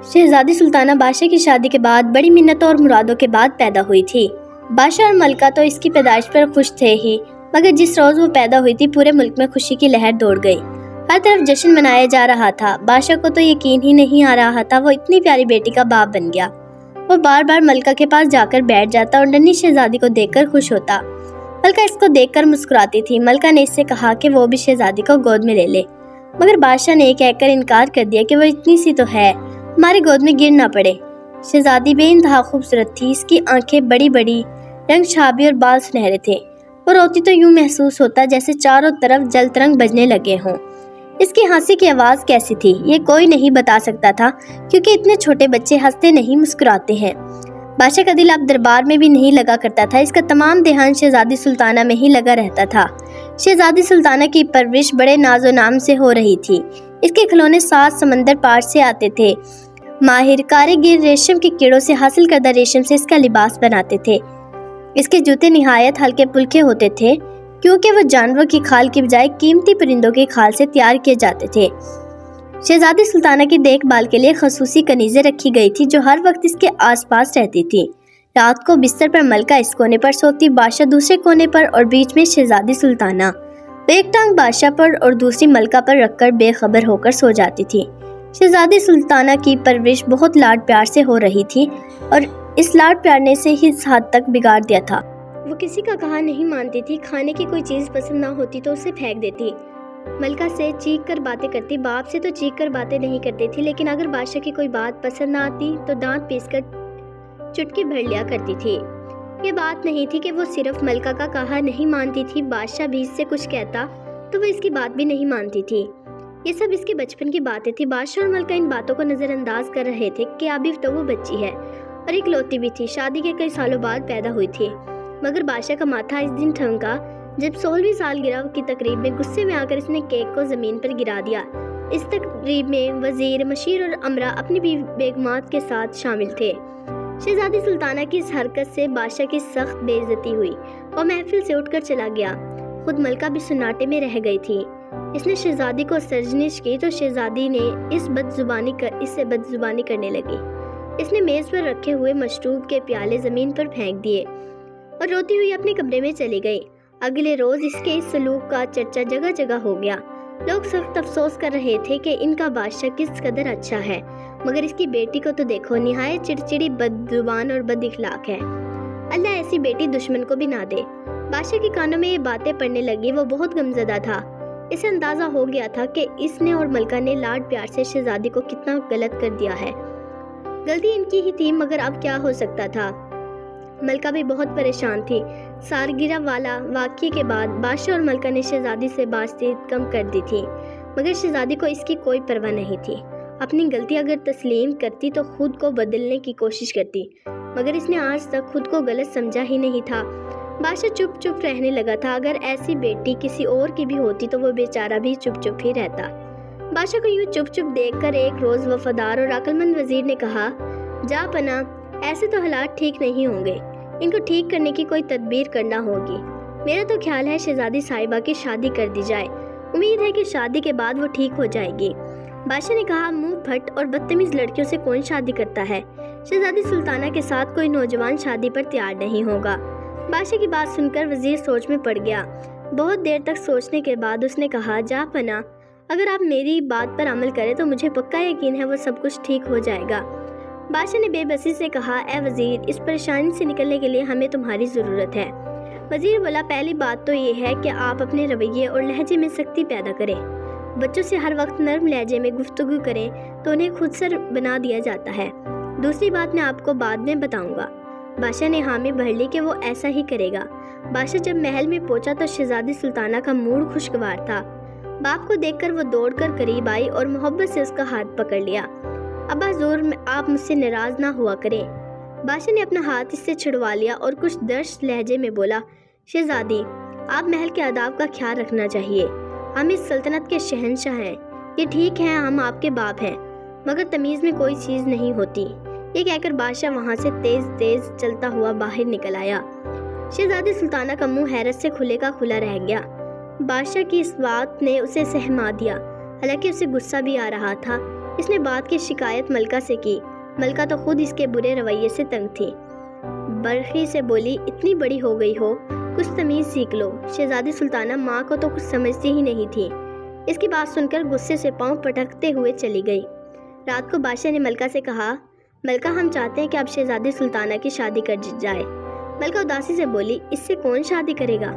شہزادی سلطانہ بادشاہ کی شادی کے بعد بڑی منتوں اور مرادوں کے بعد پیدا ہوئی تھی۔ بادشاہ اور ملکہ تو اس کی پیدائش پر خوش تھے ہی، مگر جس روز وہ پیدا ہوئی تھی پورے ملک میں خوشی کی لہر دوڑ گئی۔ ہر طرف جشن منایا جا رہا تھا۔ بادشاہ کو تو یقین ہی نہیں آ رہا تھا وہ اتنی پیاری بیٹی کا باپ بن گیا۔ وہ بار بار ملکہ کے پاس جا کر بیٹھ جاتا اور ننھی شہزادی کو دیکھ کر خوش ہوتا۔ ملکہ اس کو دیکھ کر مسکراتی تھی۔ ملکہ نے اس سے کہا کہ وہ بھی شہزادی کو گود میں لے لے، مگر بادشاہ نے یہ کہہ کر انکار کر دیا کہ وہ اتنی سی تو ہے، ہماری گود میں گر نہ پڑے۔ شہزادی بے انتہا خوبصورت تھی۔ اس کی آنکھیں بڑی بڑی، رنگ شابی اور بال سنہرے تھے۔ وہ روتی تو یوں محسوس ہوتا جیسے چاروں طرف جل ترنگ بجنے لگے ہوں۔ اس کی ہنسی کی آواز کیسی تھی یہ کوئی نہیں بتا سکتا تھا، کیونکہ اتنے چھوٹے بچے ہنستے نہیں مسکراتے ہیں۔ بادشاہ کا دل اب دربار میں بھی نہیں لگا کرتا تھا، اس کا تمام دھیان شہزادی سلطانہ میں ہی لگا رہتا تھا۔ شہزادی سلطانہ کی پرورش بڑے ناز و نام سے ہو رہی تھی۔ اس کے کھلونے 7 سمندر پار سے آتے تھے۔ ماہر کاریگر ریشم کے کیڑوں سے حاصل کردہ ریشم سے اس کا لباس بناتے تھے۔ اس کے جوتے نہایت ہلکے پھلکے ہوتے تھے، کیونکہ وہ جانوروں کی کھال کی بجائے قیمتی پرندوں کی کھال سے تیار کیے جاتے تھے۔ شہزادی سلطانہ کی دیکھ بھال کے لیے خصوصی کنیزیں رکھی گئی تھی جو ہر وقت اس کے آس پاس رہتی تھی۔ رات کو بستر پر ملکہ اس کونے پر سوتی، بادشاہ دوسرے کونے پر اور بیچ میں شہزادی سلطانہ۔ وہ ایک ٹانگ بادشاہ پر اور دوسری ملکہ پر رکھ کر بے خبر ہو کر سو جاتی تھی۔ شہزادی سلطانہ کی پرورش بہت لاڈ پیار سے ہو رہی تھی اور اس لاڈ پیار نے اسے اس حد تک بگاڑ دیا تھا۔ وہ کسی کا کہا نہیں مانتی تھی، کھانے کی کوئی چیز پسند نہ ہوتی تو اسے پھینک دیتی۔ ملکہ سے چیخ کر باتیں کرتی، باپ سے تو چیخ کر باتیں نہیں کرتی تھی، لیکن اگر بادشاہ کی کوئی بات پسند نہ آتی تو دانت پیس کر چٹکی بھر لیا کرتی تھی۔ یہ بات نہیں تھی کہ وہ صرف ملکہ کا کہا نہیں مانتی تھی، بادشاہ بھی اس سے کچھ کہتا تو وہ اس کی بات بھی نہیں مانتی تھی۔ یہ سب اس کے بچپن کی باتیں تھی۔ بادشاہ اور ملکہ ان باتوں کو نظر انداز کر رہے تھے کہ ابھی تو وہ بچی ہے اور اکلوتی بھی تھی، شادی کے کئی سالوں بعد پیدا ہوئی تھی۔ مگر بادشاہ کا ماتھا اس دن ٹھنکا جب 16ویں سالگرہ کی تقریب میں غصے میں آ کر اس نے کیک کو زمین پر گرا دیا۔ اس تقریب میں وزیر، مشیر اور امراء اپنی بیگمات کے ساتھ شامل تھے۔ شہزادی سلطانہ کی اس حرکت سے بادشاہ کی سخت بے عزتی ہوئی۔ وہ محفل سے اٹھ کر چلا گیا۔ خود ملکہ بھی سناٹے میں رہ گئی تھی۔ اس نے شہزادی کو سرزنش کی تو شہزادی نے اس سے بدزبانی کرنے لگی۔ اس نے میز پر رکھے ہوئے مشروب کے پیالے زمین پر پھینک دیے اور روتی ہوئی اپنے کمرے میں چلی گئی۔ اگلے روز اس کے اس سلوک کا چرچا جگہ جگہ ہو گیا۔ لوگ سخت افسوس کر رہے تھے کہ ان کا بادشاہ کس قدر اچھا ہے، مگر اس کی بیٹی کو تو دیکھو، نہایت چڑچڑی، بد اور بد اخلاق ہے۔ اللہ ایسی بیٹی دشمن کو بھی نہ دے۔ بادشاہ کے کانوں میں یہ باتیں پڑنے لگی۔ وہ بہت غمزدہ تھا۔ اسے اندازہ ہو گیا تھا کہ اس نے اور ملکہ نے لاڈ پیار سے شہزادی کو کتنا غلط کر دیا ہے۔ غلطی ان کی ہی تھی، مگر اب کیا ہو سکتا تھا۔ ملکہ بھی بہت پریشان تھی۔ سالگرہ والا واقعے کے بعد بادشاہ اور ملکہ نے شہزادی سے بات چیت کم کر دی تھی، مگر شہزادی کو اس کی کوئی پرواہ نہیں تھی۔ اپنی غلطی اگر تسلیم کرتی تو خود کو بدلنے کی کوشش کرتی، مگر اس نے آج تک خود کو غلط سمجھا ہی نہیں تھا۔ بادشاہ چپ چپ رہنے لگا تھا۔ اگر ایسی بیٹی کسی اور کی بھی ہوتی تو وہ بیچارہ بھی چپ چپ ہی رہتا۔ بادشاہ کو یوں چپ چپ دیکھ کر ایک روز وفادار اور عقل مند وزیر نے کہا، جا پناہ، ایسے تو حالات ٹھیک نہیں ہوں گے، ان کو ٹھیک کرنے کی کوئی تدبیر کرنا ہوگی۔ میرا تو خیال ہے شہزادی صاحبہ کی شادی کر دی جائے، امید ہے کہ شادی کے بعد وہ ٹھیک ہو جائے گی۔ بادشاہ نے کہا، منہ پھٹ اور بدتمیز لڑکیوں سے کون شادی کرتا ہے؟ شہزادی سلطانہ کے ساتھ کوئی نوجوان شادی پر تیار نہیں ہوگا۔ بادشاہ کی بات سن کر وزیر سوچ میں پڑ گیا۔ بہت دیر تک سوچنے کے بعد اس نے کہا، جا پناہ، اگر آپ میری بات پر عمل کریں تو مجھے پکا یقین ہے وہ سب کچھ ٹھیک ہو جائے گا۔ بادشاہ نے بے بسی سے کہا، اے وزیر، اس پریشانی سے نکلنے کے لیے ہمیں تمہاری ضرورت ہے۔ وزیر بولا، پہلی بات تو یہ ہے کہ آپ اپنے رویے اور لہجے میں سختی پیدا کریں۔ بچوں سے ہر وقت نرم لہجے میں گفتگو کریں تو انہیں خود سر بنا دیا جاتا ہے۔ دوسری بات میں آپ کو بعد میں بتاؤں گا۔ بادشاہ نے حامی بھر لی کہ وہ ایسا ہی کرے گا۔ بادشاہ جب محل میں پہنچا تو شہزادی سلطانہ کا موڈ خوشگوار تھا۔ باپ کو دیکھ کر وہ دوڑ کر قریب آئی اور محبت سے اس کا ہاتھ پکڑ لیا۔ ابا حضور، آپ مجھ سے ناراض نہ ہوا کریں۔ بادشاہ نے اپنا ہاتھ اس سے چھڑوا لیا اور کچھ درش لہجے میں بولا، شہزادی، آپ محل کے آداب کا خیال رکھنا چاہیے۔ ہم اس سلطنت کے شہنشاہ ہیں۔ یہ ٹھیک ہے ہم آپ کے باپ ہیں، مگر تمیز میں کوئی چیز نہیں ہوتی۔ یہ کہہ کر بادشاہ وہاں سے تیز تیز چلتا ہوا باہر نکل آیا۔ شہزادی سلطانہ کا منہ حیرت سے کھلے کا کھلا رہ گیا۔ بادشاہ کی اس بات نے اسے سہما دیا، حالانکہ اسے غصہ بھی آ رہا تھا۔ اس نے بات کی شکایت ملکہ سے کی۔ ملکہ تو خود اس کے برے رویے سے تنگ تھی۔ برقی سے بولی، اتنی بڑی ہو گئی ہو، کچھ تمیز سیکھ لو۔ شہزادی سلطانہ ماں کو تو کچھ سمجھتی ہی نہیں تھی۔ اس کی بات سن کر غصے سے پاؤں پٹکتے ہوئے چلی گئی۔ رات کو بادشاہ نے ملکہ سے کہا، ملکہ ہم چاہتے ہیں کہ اب شہزادی سلطانہ کی شادی کر جائے۔ ملکہ اداسی سے بولی، اس سے کون شادی کرے گا؟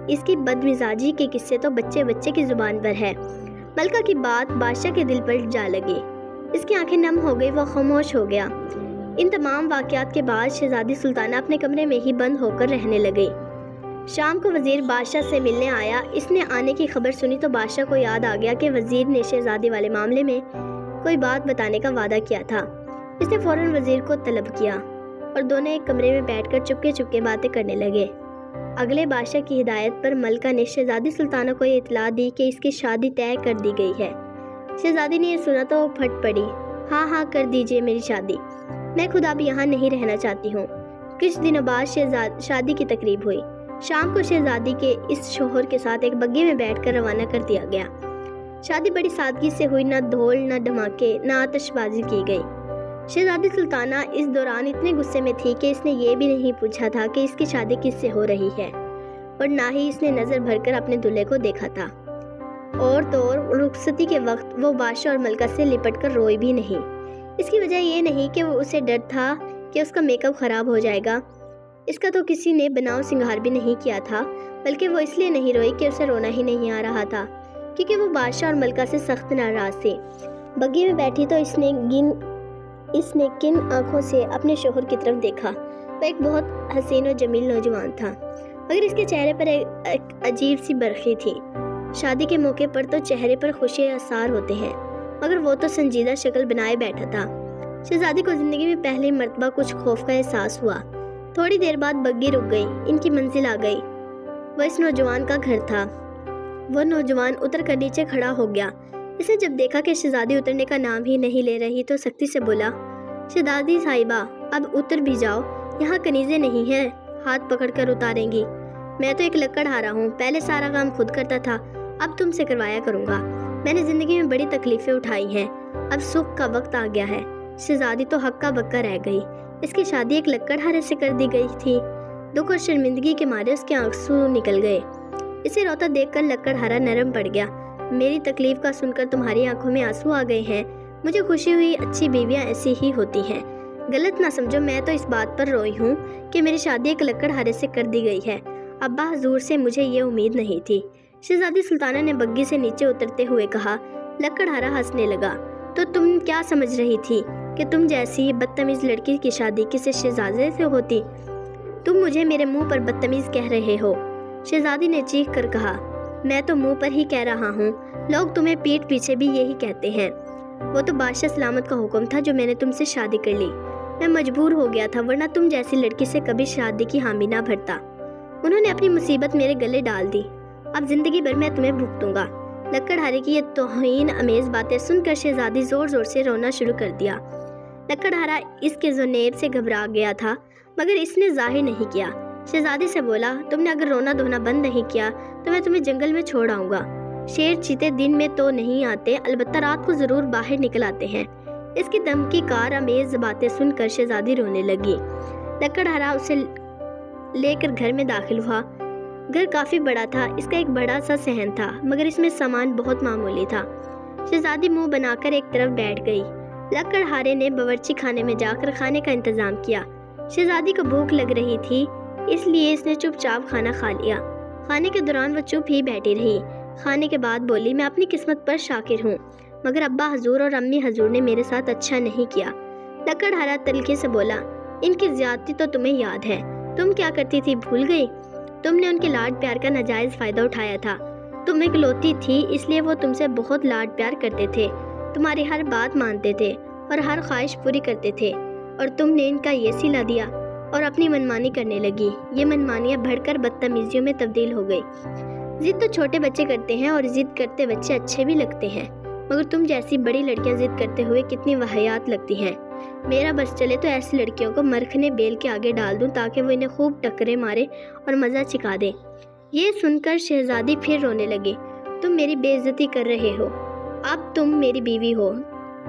اس کی بدمزاجی کے قصے تو بچے بچے کی زبان پر ہے۔ ملکہ کی بات بادشاہ کے دل پر جا لگی۔ اس کی آنکھیں نم ہو گئی، وہ خاموش ہو گیا۔ ان تمام واقعات کے بعد شہزادی سلطانہ اپنے کمرے میں ہی بند ہو کر رہنے لگی۔ شام کو وزیر بادشاہ سے ملنے آیا۔ اس نے آنے کی خبر سنی تو بادشاہ کو یاد آ گیا کہ وزیر نے شہزادی والے معاملے میں کوئی بات بتانے کا وعدہ کیا تھا۔ اس نے فوراً وزیر کو طلب کیا اور دونوں ایک کمرے میں بیٹھ کر چپکے چپکے باتیں کرنے لگے۔ اگلے بادشاہ کی ہدایت پر ملکہ نے شہزادی سلطانہ کو یہ اطلاع دی کہ اس کی شادی طے کر دی گئی ہے۔ شہزادی نے یہ سنا تو پھٹ پڑی، ہاں ہاں کر دیجئے میری شادی، میں خود اب یہاں نہیں رہنا چاہتی ہوں۔ کچھ دنوں بعد شادی کی تقریب ہوئی۔ شام کو شہزادی کے اس شوہر کے ساتھ ایک بگی میں بیٹھ کر روانہ کر دیا گیا۔ شادی بڑی سادگی سے ہوئی، نہ ڈھول نہ دھماکے نہ آتش بازی کی گئی۔ شہزادی سلطانہ اس دوران اتنے غصے میں تھی کہ اس نے یہ بھی نہیں پوچھا تھا کہ اس کی شادی کس سے ہو رہی ہے، اور نہ ہی اس نے نظر بھر کر اپنے دلہے کو دیکھا تھا۔ اور تو رخصتی کے وقت وہ بادشاہ اور ملکہ سے لپٹ کر روئی بھی نہیں۔ اس کی وجہ یہ نہیں کہ وہ اسے ڈر تھا کہ اس کا میک اپ خراب ہو جائے گا، اس کا تو کسی نے بناؤ سنگھار بھی نہیں کیا تھا، بلکہ وہ اس لیے نہیں روئی کہ اسے رونا ہی نہیں آ رہا تھا، کیونکہ وہ بادشاہ اور ملکہ سے سخت ناراض تھی۔ بگی میں بیٹھی تو اس نے کن آنکھوں سے اپنے شوہر کی طرف دیکھا۔ وہ ایک بہت حسین و جمیل نوجوان تھا، مگر اس کے چہرے پر ایک عجیب سی برقی تھی۔ شادی کے موقع پر تو چہرے پر خوشی اثار ہوتے ہیں، مگر وہ تو سنجیدہ شکل بنائے بیٹھا تھا۔ شہزادی کو زندگی میں پہلی مرتبہ کچھ خوف کا احساس ہوا۔ تھوڑی دیر بعد بگی رک گئی، ان کی منزل آ گئی۔ وہ اس نوجوان کا گھر تھا۔ وہ نوجوان اتر کر نیچے کھڑا ہو گیا۔ اس نے جب دیکھا کہ شہزادی اترنے کا نام ہی نہیں لے رہی تو سختی سے بولا، شہزادی صاحبہ اب اتر بھی جاؤ، یہاں کنیزیں نہیں ہیں ہاتھ پکڑ کر اتاریں گی۔ میں تو ایک لکڑہارا ہوں، پہلے سارا کام خود کرتا تھا، اب تم سے کروایا کروں گا۔ میں نے زندگی میں بڑی تکلیفیں اٹھائی ہیں، اب سکھ کا وقت آ گیا ہے۔ شہزادی تو ہکا بکا رہ گئی۔ اس کی شادی ایک لکڑہارے سے کر دی گئی تھی۔ دکھ اور شرمندگی کے مارے اس کے آنسو نکل گئے۔ اسے روتا دیکھ کر لکڑہارا نرم پڑ گیا۔ میری تکلیف کا سن کر تمہاری آنکھوں میں آنسو آ گئے ہیں، مجھے خوشی ہوئی، اچھی بیویاں ایسی ہی ہوتی ہیں، غلط نہ سمجھو، میں تو اس بات پر روئی ہوں کہ میری شادی ایک لکڑہارے سے کر دی گئی ہے۔ ابا حضور سے مجھے یہ امید نہیں تھی۔ شہزادی سلطانہ نے بگی سے نیچے اترتے ہوئے کہا۔ لکڑہارا ہنسنے لگا، تو تم کیا سمجھ رہی تھی کہ تم جیسی بدتمیز لڑکی کی شادی کسی شہزادے سے ہوتی؟ تم مجھے میرے منہ پر بدتمیز کہہ رہے ہو؟ شہزادی نے چیخ کر کہا، میں تو منہ پر ہی کہہ رہا ہوں، لوگ تمہیں پیٹھ پیچھے بھی یہی کہتے ہیں۔ وہ تو بادشاہ سلامت کا حکم تھا جو میں نے تم سے شادی کر لی۔ میں مجبور ہو گیا تھا، ورنہ تم جیسی لڑکی سے کبھی شادی کی حامی نہ بھرتا۔ انہوں نے اپنی مصیبت میرے گلے ڈال دی، اب زندگی بھر میں تمہیں بھگتوں گا۔ لکڑہارے کی یہ توہین امیز باتیں سن کر شہزادی زور زور سے رونا شروع کر دیا۔ لکڑہارا اس کے ذنیب سے گھبرا گیا تھا، مگر اس نے ظاہر نہیں کیا۔ شہزادی سے بولا، تم نے اگر رونا دھونا بند نہیں کیا تو میں تمہیں جنگل میں چھوڑ آؤں گا۔ شیر چیتے دن میں تو نہیں آتے، البتہ رات کو ضرور باہر نکل آتے ہیں۔ اس کی دھمکی کار امیز باتیں سن کر شہزادی رونے لگی۔ لکڑہارا اسے لے کر گھر میں داخل ہوا۔ گھر کافی بڑا تھا، اس کا ایک بڑا سا صحن تھا، مگر اس میں سامان بہت معمولی تھا۔ شہزادی منہ بنا کر ایک طرف بیٹھ گئی۔ لکڑہارے نے باورچی خانے میں جا کر کھانے کا انتظام کیا۔ شہزادی کو بھوک لگ رہی تھی، اس لیے اس نے چپ چاپ کھانا کھا لیا۔ کھانے کے دوران وہ چپ ہی بیٹھی رہی۔ کھانے کے بعد بولی، میں اپنی قسمت پر شاکر ہوں، مگر ابا حضور اور امی حضور نے میرے ساتھ اچھا نہیں کیا۔ لکڑہارا تلخی سے بولا، ان کی زیادتی تو تمہیں یاد ہے، تم کیا کرتی تھی بھول گئی؟ تم نے ان کے لاڈ پیار کا ناجائز فائدہ اٹھایا تھا۔ تم اکلوتی تھی، اس لیے وہ تم سے بہت لاڈ پیار کرتے تھے، تمہاری ہر بات مانتے تھے اور ہر خواہش پوری کرتے تھے، اور تم نے ان کا یہ سلا دیا اور اپنی منمانی کرنے لگی۔ یہ منمانیاں بڑھ کر بدتمیزیوں میں تبدیل ہو گئی۔ ضد تو چھوٹے بچے کرتے ہیں اور ضد کرتے بچے اچھے بھی لگتے ہیں، مگر تم جیسی بڑی لڑکیاں ضد کرتے ہوئے کتنی واہیات لگتی ہیں۔ میرا بس چلے تو ایسی لڑکیوں کو مرخنے بیل کے آگے ڈال دوں تاکہ وہ انہیں خوب ٹکرے مارے اور مزہ چکھا دیں۔ یہ سن کر شہزادی پھر رونے لگی۔ تم میری بے عزتی کر رہے ہو، اب تم میری بیوی ہو،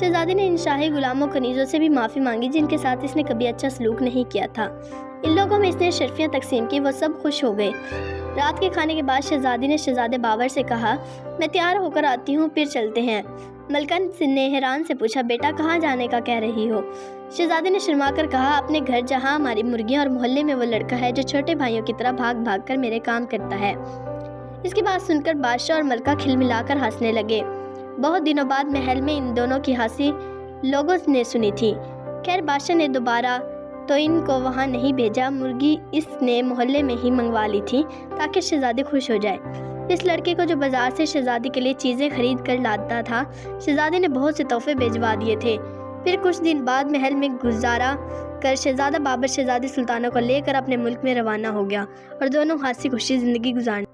شہزادی نے ان شاہی غلاموں کنیزوں سے بھی معافی مانگی جن کے ساتھ اس نے کبھی اچھا سلوک نہیں کیا تھا۔ ان لوگوں میں اس نے اشرفیاں تقسیم کی، وہ سب خوش ہو گئے۔ رات کے کھانے کے بعد شہزادی نے شہزادے بابر سے کہا، میں تیار ہو کر آتی ہوں، پھر چلتے ہیں۔ ملکہ نے حیران سے پوچھا، بیٹا کہاں جانے کا کہہ رہی ہو؟ شہزادی نے شرما کر کہا، اپنے گھر جہاں ہماری مرغیاں اور محلے میں وہ لڑکا ہے جو چھوٹے بھائیوں کی طرح بھاگ بھاگ کر میرے کام کرتا ہے۔ اس کی بات سن کر بادشاہ اور ملکہ کھلملا کر ہنسنے لگے۔ بہت دنوں بعد محل میں ان دونوں کی ہنسی لوگوں نے سنی تھی۔ خیر بادشاہ نے دوبارہ تو ان کو وہاں نہیں بھیجا، مرغی اس نے محلے میں ہی منگوا لی تھی تاکہ شہزادی خوش ہو جائے۔ اس لڑکے کو جو بازار سے شہزادی کے لیے چیزیں خرید کر لاتا تھا، شہزادی نے بہت سے تحفے بھیجوا دیے تھے۔ پھر کچھ دن بعد محل میں گزارا کر شہزادہ بابر شہزادی سلطانہ کو لے کر اپنے ملک میں روانہ ہو گیا اور دونوں ہنسی خوشی زندگی گزارنے